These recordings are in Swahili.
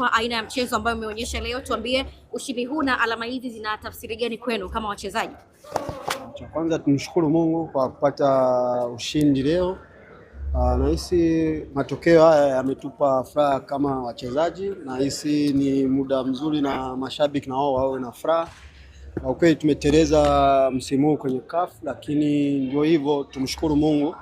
kwa aina ya mchezo ambayo umeonyesha leo. Tuambie ushindi huu na alama hizi zina tafsiri gani kwenu kama wachezaji? Cha kwanza tumshukuru Mungu kwa kupata ushindi leo. Nahisi matokeo haya yametupa furaha kama wachezaji. Nahisi ni muda mzuri na mashabiki na wao wawe na furaha. Kwa kweli tumeteleza msimu huu kwenye CAF, lakini ndio hivyo, tumshukuru Mungu.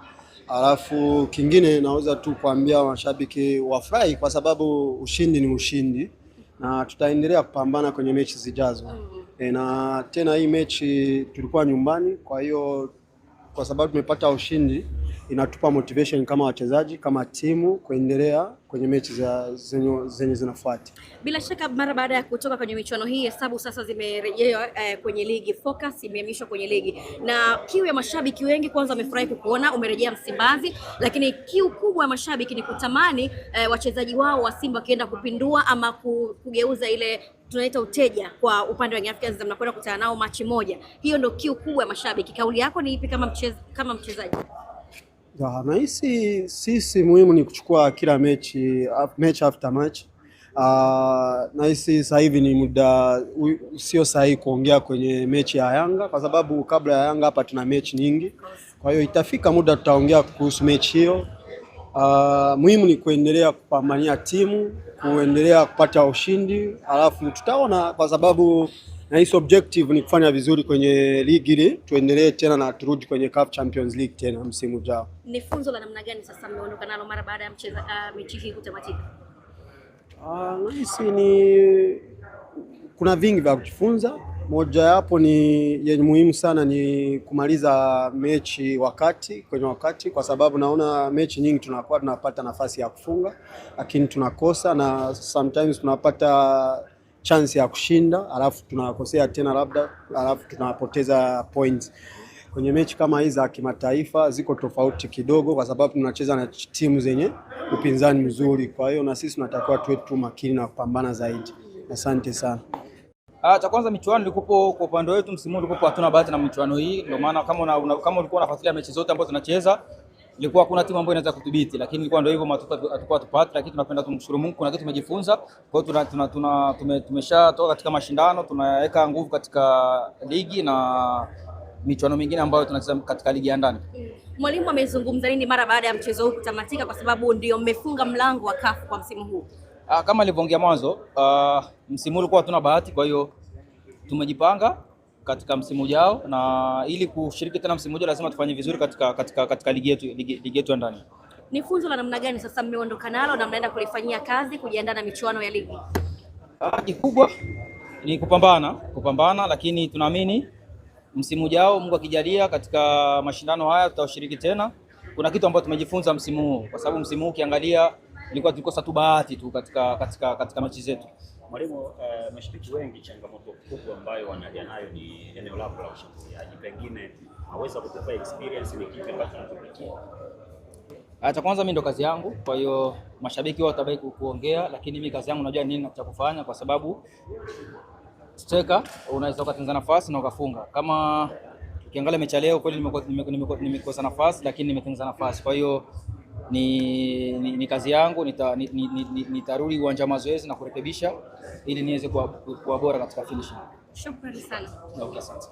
Alafu kingine naweza tu kuambia mashabiki wafurahi kwa sababu ushindi ni ushindi na tutaendelea kupambana kwenye mechi zijazo. Na tena hii mechi tulikuwa nyumbani, kwa hiyo kwa sababu tumepata ushindi inatupa motivation kama wachezaji, kama timu kuendelea kwenye mechi zenye zinafuata. Bila shaka mara baada ya kutoka kwenye michuano hii, hesabu sasa zimerejea kwenye ligi, focus imehamishwa kwenye ligi, na kiu ya mashabiki wengi kwanza wamefurahi kukuona umerejea Msimbazi, lakini kiu kubwa ya mashabiki ni kutamani wachezaji wao wa Simba wakienda kupindua ama kugeuza ile tunaita uteja kwa upande wa Young Africans, mnakwenda kukutana nao Machi moja. Hiyo ndio kiu kubwa ya mashabiki. Kauli yako ni ipi kama mchezaji? Nahisi sisi muhimu ni kuchukua kila mechi after match. Nahisi sasa hivi ni muda sio sahihi kuongea kwenye mechi ya Yanga kwa sababu kabla ya Yanga hapa tuna mechi nyingi. Kwa hiyo itafika muda tutaongea kuhusu mechi hiyo. Muhimu ni kuendelea kupambania timu, kuendelea kupata ushindi, alafu tutaona kwa sababu na hii objective ni kufanya vizuri kwenye ligi ili tuendelee tena na turudi kwenye CAF Champions League tena msimu ujao. Ni funzo la namna gani sasa mmeondoka nalo mara baada ya mechi hii kutamatika? Nahisi kuna vingi vya kujifunza. Moja yapo ni yenye muhimu sana ni kumaliza mechi kwenye wakati, kwa sababu naona mechi nyingi tunakuwa tunapata nafasi ya kufunga lakini tunakosa, na sometimes tunapata chance ya kushinda alafu tunakosea tena alafu tunapoteza points. Kwenye mechi kama hizi za kimataifa ziko tofauti kidogo kwa sababu tunacheza na timu zenye upinzani mzuri, kwa hiyo na sisi tunatakiwa tuwe tu makini na kupambana zaidi. Asante sana. Cha kwanza michuano ilikuwa kwa upande wetu msimu ulikuwa hatuna bahati na michuano hii, ndio maana kama ulikuwa unafuatilia mechi zote ambazo tunacheza ilikuwa kuna timu ambayo inaweza kudhibiti, lakini ilikuwa ndio hivyo matokeo atakuwa tupate, lakini tunapenda tumshukuru Mungu, kuna kitu tumejifunza. Kwa hiyo tumeshatoka katika mashindano, tunaweka nguvu katika ligi na michuano mingine ambayo tunacheza katika ligi ya ndani. Mwalimu amezungumza nini mara baada ya mchezo huu kutamatika, kwa sababu ndio mmefunga mlango wa CAF kwa msimu huu? Kama nilivyoongea mwanzo, msimu ulikuwa hatuna bahati, kwa hiyo tumejipanga katika msimu ujao, na ili kushiriki tena msimu ujao lazima tufanye vizuri katika ligi yetu ya ndani. Ni funzo la namna gani sasa mmeondoka nalo na mnaenda kulifanyia kazi kujiandaa na michuano ya ligi? Kikubwa ni kupambana, lakini tunaamini msimu ujao Mungu akijalia katika mashindano haya tutashiriki tena. Kuna kitu ambacho tumejifunza msimu huu, kwa sababu msimu huu ukiangalia ilikuwa tulikosa tu bahati tu katika mechi zetu. Mwalimu, mashabiki wengi changamoto kubwa ambayo wanalia nayo ni eneo lako la ushambuliaji. Pengine naweza kutupa experience ni kipi ambacho tunapitia? Cha kwanza mimi ndo kazi yangu, kwa hiyo mashabiki wao watabaki kuongea, lakini mimi kazi yangu najua nini cha kufanya, kwa sababu striker unaweza kutengeneza nafasi na ukafunga. Kama ukiangalia mechi leo kweli nimekosa nafasi, lakini nimetengeneza nafasi. Kwa hiyo ni kazi yangu, nitarudi uwanja wa mazoezi na kurekebisha ili niweze kuwa bora katika finishing. Shukrani sana. Okay, asante.